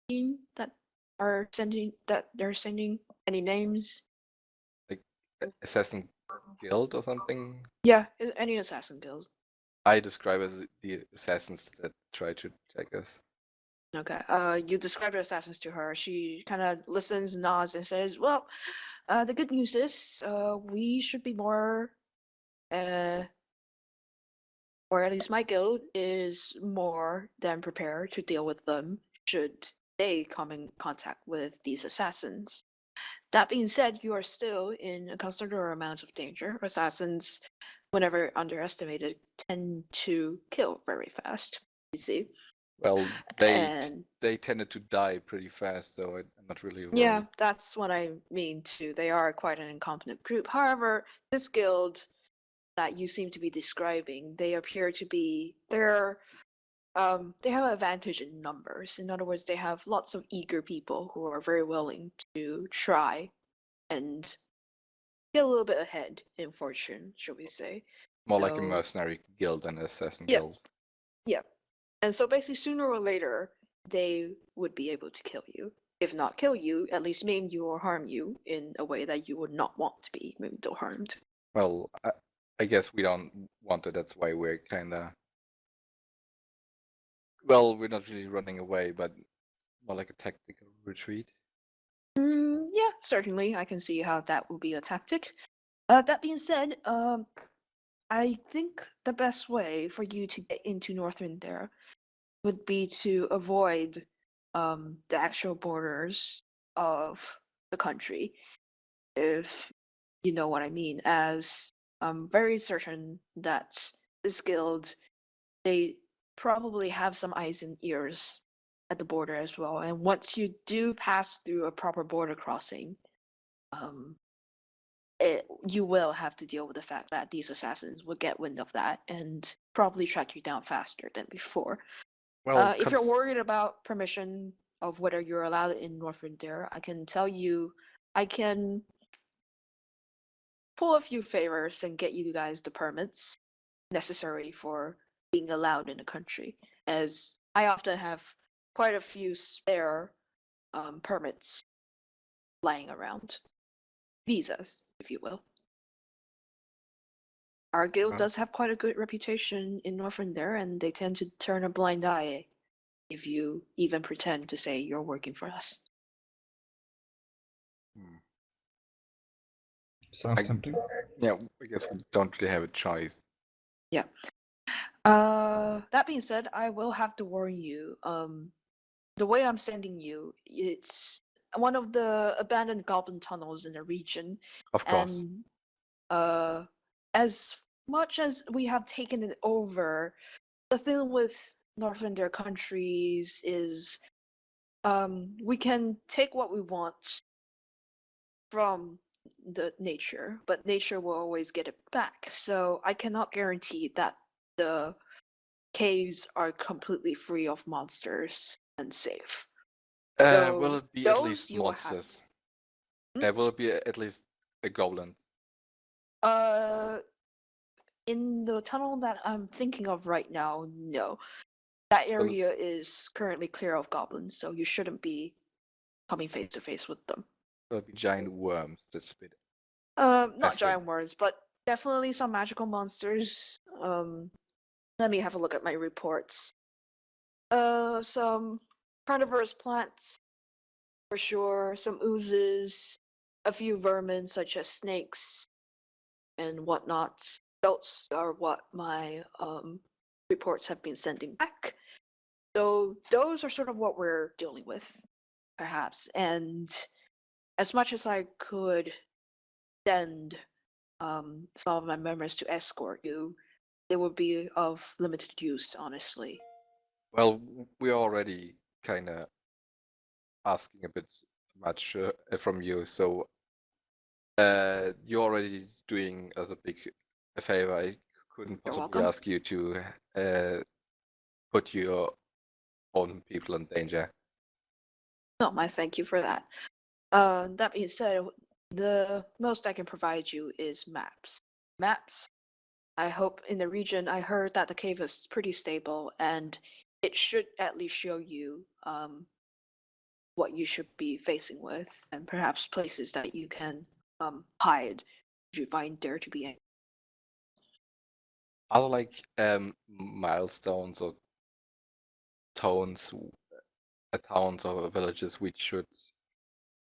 team that they're sending? Any names? Assassin Guild or something. Yeah, any assassin guilds. I describe as the assassins that try to attack us. Okay. You describe your assassins to her. She kind of listens, nods, and says, "Well, the good news is, we should be more, or at least my guild is more than prepared to deal with them should they come in contact with these assassins. That being said, you are still in a considerable amount of danger. Assassins, whenever underestimated, tend to kill very fast. You see." Well, And they tended to die pretty fast, so I'm not really worried. yeah, that's what I mean too. They are quite an incompetent group. However, this guild that you seem to be describing, they appear to be they have an advantage in numbers. In other words, they have lots of eager people who are very willing to try and get a little bit ahead in fortune, shall we say. More like a So- mercenary guild than an assassin Yeah. guild. Yeah. And so basically sooner or later they would be able to kill you. If not kill you, at least maim you or harm you in a way that you would not want to be maimed or harmed. Well, I guess we don't want it. That's why we're kind of. Well, we're not really running away, but more like a tactical retreat. Yeah, certainly. I can see how that would be a tactic. That being said, I think the best way for you to get into Northrimder would be to avoid the actual borders of the country, if you know what I mean, as I'm very certain that this guild, they probably have some eyes and ears at the border as well. And once you do pass through a proper border crossing, you will have to deal with the fact that these assassins will get wind of that and probably track you down faster than before. Well, If you're worried about permission of whether you're allowed in Northrimder, I can tell you I can pull a few favors and get you guys the permits necessary for being allowed in the country, as I often have quite a few spare permits lying around. Visas, if you will. Our guild Huh? does have quite a good reputation in Northrimder, and they tend to turn a blind eye if you even pretend to say you're working for us. Sounds I- tempting. yeah, I guess we don't really have a choice. Yeah. That being said, I will have to warn you. The way I'm sending you, it's one of the abandoned goblin tunnels in the region, Of course. and as much as we have taken it over, the thing with Northrinder countries is, we can take what we want from the nature, but nature will always get it back. So I cannot guarantee that the caves are completely free of monsters and safe. So Will it be at those least you will have- monsters? Hmm? Will it be at least a goblin? In the tunnel that I'm thinking of right now, no. That area is currently clear of goblins, so you shouldn't be coming face to face with them. Will it be giant worms that spit? Not Acid. giant worms, but definitely some magical monsters. Let me have a look at my reports. Some carnivorous plants, for sure. Some oozes, a few vermin such as snakes and whatnot. Those are what my reports have been sending back. So those are sort of what we're dealing with, perhaps. And as much as I could send some of my members to escort you, they would be of limited use, honestly. Well, we're already kind of asking a bit much from you, so you're already doing us a big favor. I couldn't You're possibly welcome. ask you to put your own people in danger. No, my thank you for that. That being said, the most I can provide you is maps. Maps. I hope in the region. I heard that the cave is pretty stable, and it should at least show you what you should be facing with, and perhaps places that you can hide if you find there to be any. Are there like milestones or towns, towns or villages we should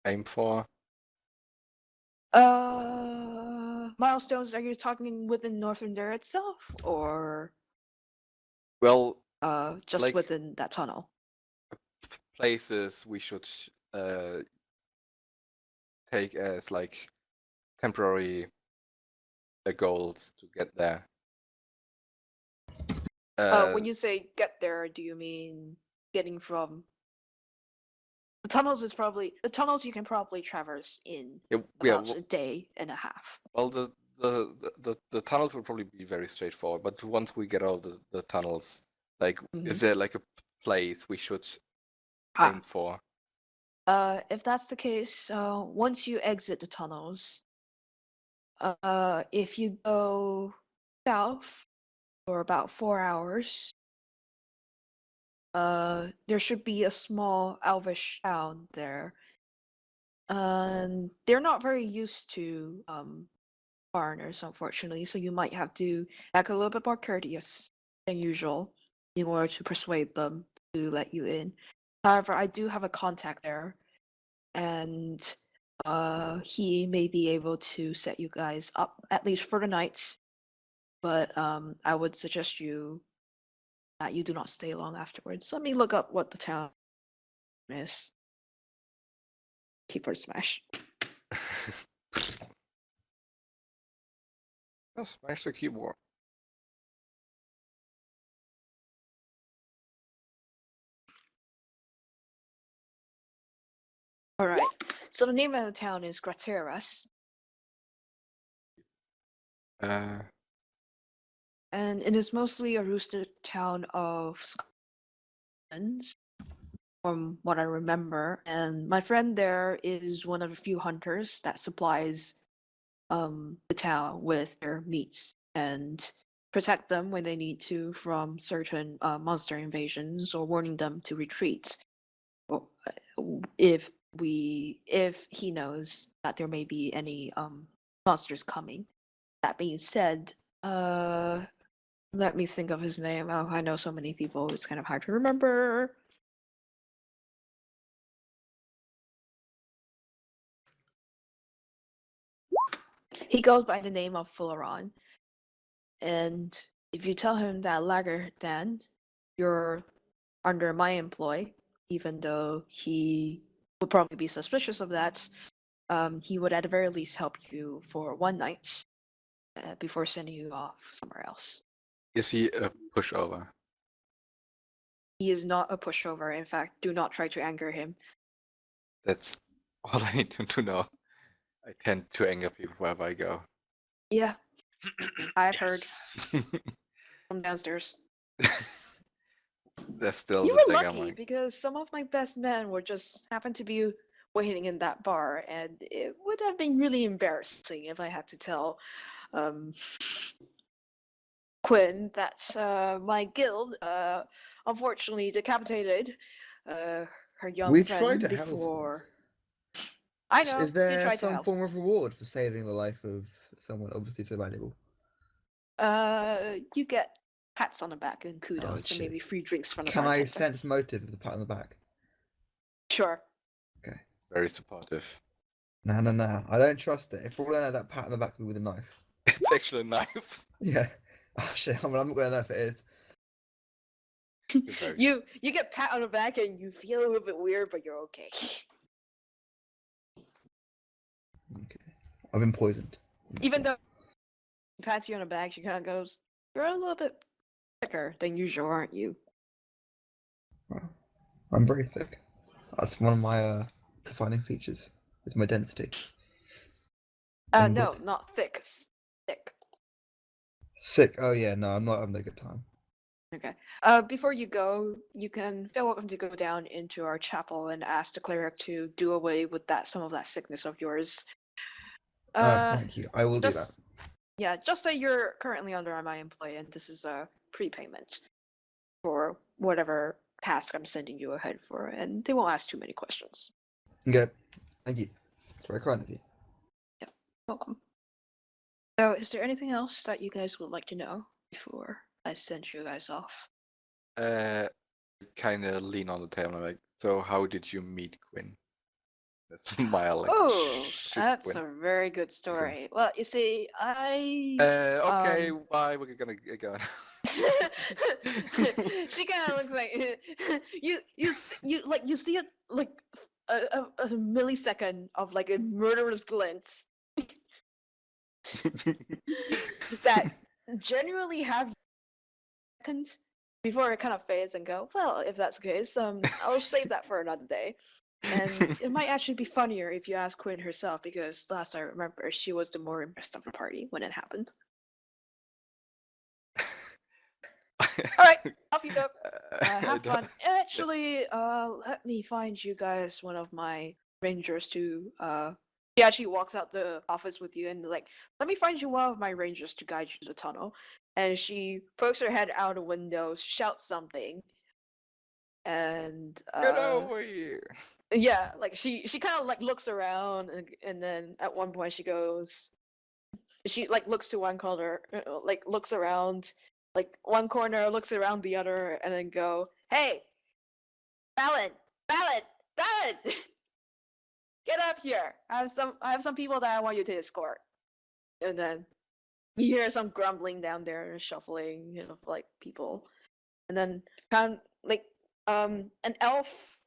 aim for? Milestones, are you talking within Northrimder itself, or Well, just like within that tunnel? places we should take as like temporary goals to get there. When you say get there, do you mean getting from the tunnels? Is probably the tunnels you can probably traverse in about a day and a half. Well, the tunnels will probably be very straightforward, but once we get out of the tunnels, like, is there like a place we should aim for? If that's the case, once you exit the tunnels, if you go south for about 4 hours, there should be a small elvish town there. And they're not very used to foreigners, unfortunately, so you might have to act a little bit more courteous than usual in order to persuade them to let you in. However, I do have a contact there, and he may be able to set you guys up, at least for the night. But I would suggest you that you do not stay long afterwards. Let me look up what the town is. Keyboard smash. Oh, smash the keyboard. All right. So the name of the town is Grateras. And it is mostly a roosted town of Scots, from what I remember. And my friend there is one of the few hunters that supplies the town with their meats and protect them when they need to from certain monster invasions, or warning them to retreat. Or, if he knows that there may be any monsters coming. That being said, let me think of his name. Oh, I know so many people, it's kind of hard to remember. He goes by the name of Fulleron. And if you tell him that Lagerdan, you're under my employ, even though he would probably be suspicious of that, he would at the very least help you for one night before sending you off somewhere else. Is he a pushover? He is not a pushover. In fact, do not try to anger him. That's all I need to know. I tend to anger people wherever I go. Yeah, I've Yes. heard from downstairs. That's still You the were thing I'm lucky like. because some of my best men were just happened to be waiting in that bar, and it would have been really embarrassing if I had to tell Quinn that my guild unfortunately decapitated her young We friend tried to help. before. I know. Is we there tried to some help. form of reward for saving the life of someone obviously so valuable? You get pats on the back and kudos, and maybe shit. free drinks from the Can I bartender. sense motive of the pat on the back? Sure. Okay. Very supportive. No. I don't trust it. If all I know, that pat on the back will be with a knife. It's actually a knife. Yeah. Oh shit. I'm not gonna know if it is. You get pat on the back and you feel a little bit weird, but you're okay. Okay. I've been poisoned. Even though pats you on the back. She kind of goes, "You're a little bit thicker than usual, aren't you?" Well, I'm very thick. That's one of my defining features. Is my density. And No, width. not thick. Thick. Sick. Oh yeah, no, I'm not having a good time. Okay. Before you go, you can feel welcome to go down into our chapel and ask the cleric to do away with some of that sickness of yours. Thank you. I will do that. Just yeah, just say you're currently under my employ, and this is a prepayment for whatever task I'm sending you ahead for, and they won't ask too many questions. Okay. Thank you. It's very kind of you. Welcome. So, is there anything else that you guys would like to know before I send you guys off? Kind of lean on the table. I'm like, so how did you meet Quinn? A smile. Like, Oh, "Shit, that's Quinn." a very good story. Well, you see, Okay, why we're gonna go? she kind of looks like you see it like a millisecond of like a murderous glint that genuinely have second before it kind of fades and go, well, if that's the case, I'll save that for another day. And it might actually be funnier if you ask Quinn herself, because last I remember, she was the more impressed of the party when it happened. All right, off you go. Have fun. Actually, let me find you guys one of my rangers to. She actually walks out the office with you and like, let me find you one of my rangers to guide you to the tunnel. And she pokes her head out a window, shouts something, and Get over here! yeah, like she kind of like looks around, and then at one point she goes, she like looks to one corner, like looks around, like one corner, looks around the other, and then go, "Hey, Paladin, get up here! I have some people that I want you to escort." And then you hear some grumbling down there, shuffling, of like people, and then kind of like an elf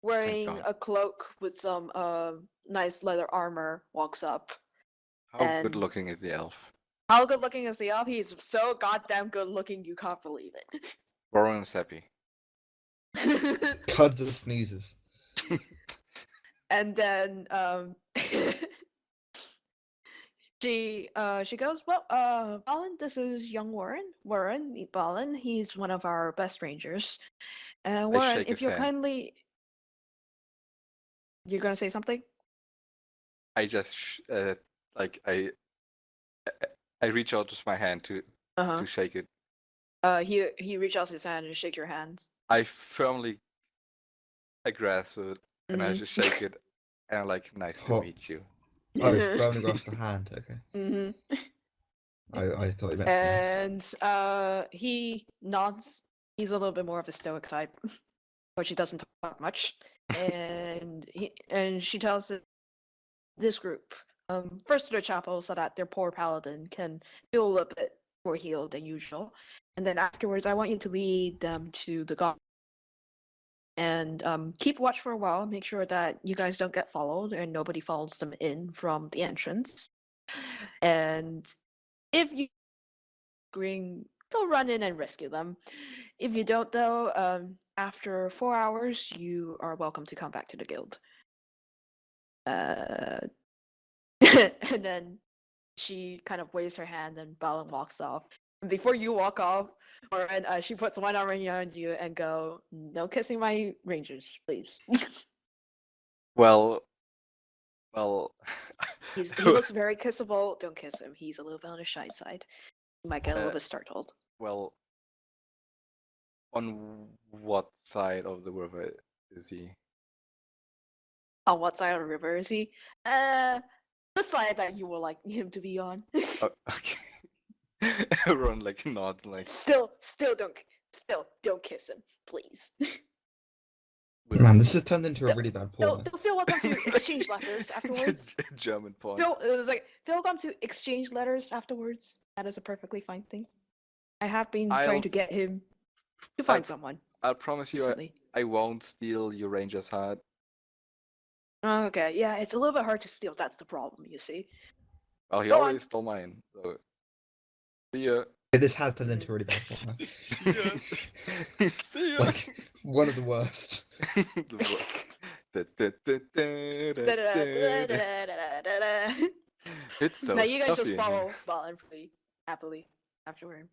wearing God. a cloak with some nice leather armor walks up. How And good looking is the elf? how good looking is the elf? He's so goddamn good looking you can't believe Warren is happy. it. Cuds and sneezes. And then she goes, "Well, Balin, this is young Warren, meet Balin. He's one of our best rangers. Warren, shake if his you're hand. kindly, you're gonna say something?" I just like I reach out with my hand to shake it. He reaches out his hand and shake your hands. I firmly grasp it and I just shake it and I'm like, nice to Hot. meet you. Oh, firmly grasp the hand. Okay. Mm-hmm. I thought you meant something else. And he nods. He's a little bit more of a stoic type, but she doesn't talk much. And she tells this group first to the chapel so that their poor paladin can feel a little bit more healed than usual, and then afterwards I want you to lead them to the god and keep watch for a while. Make sure that you guys don't get followed and nobody follows them in from the entrance. And if you agree, they'll run in and rescue them. If you don't, though, after 4 hours, you are welcome to come back to the guild. And then she kind of waves her hand and Balin walks off. And before you walk off, Lauren, she puts one arm around you and go, "No kissing my rangers, please." Well. He looks very kissable. Don't kiss him. He's a little bit on the shy side. You might get a little bit startled. Well, on what side of the river is he? On what side of the river is he? The side that you would like him to be on. Oh, okay. Everyone like nods like. Still don't kiss him, please. Man, this has turned into a really bad porn. They'll feel welcome to exchange letters afterwards. German porn. Feel welcome to exchange letters afterwards. That is a perfectly fine thing. I have been trying to get him to find someone. I promise you, I won't steal your ranger's heart. Okay, yeah, it's a little bit hard to steal. That's the problem, you see. Well, he Go already on. stole mine. So Yeah. This has turned into a really bad one. See ya. See ya. Like one of the worst. It's so Now you guys just stuffy in here. follow Ball and play happily afterward.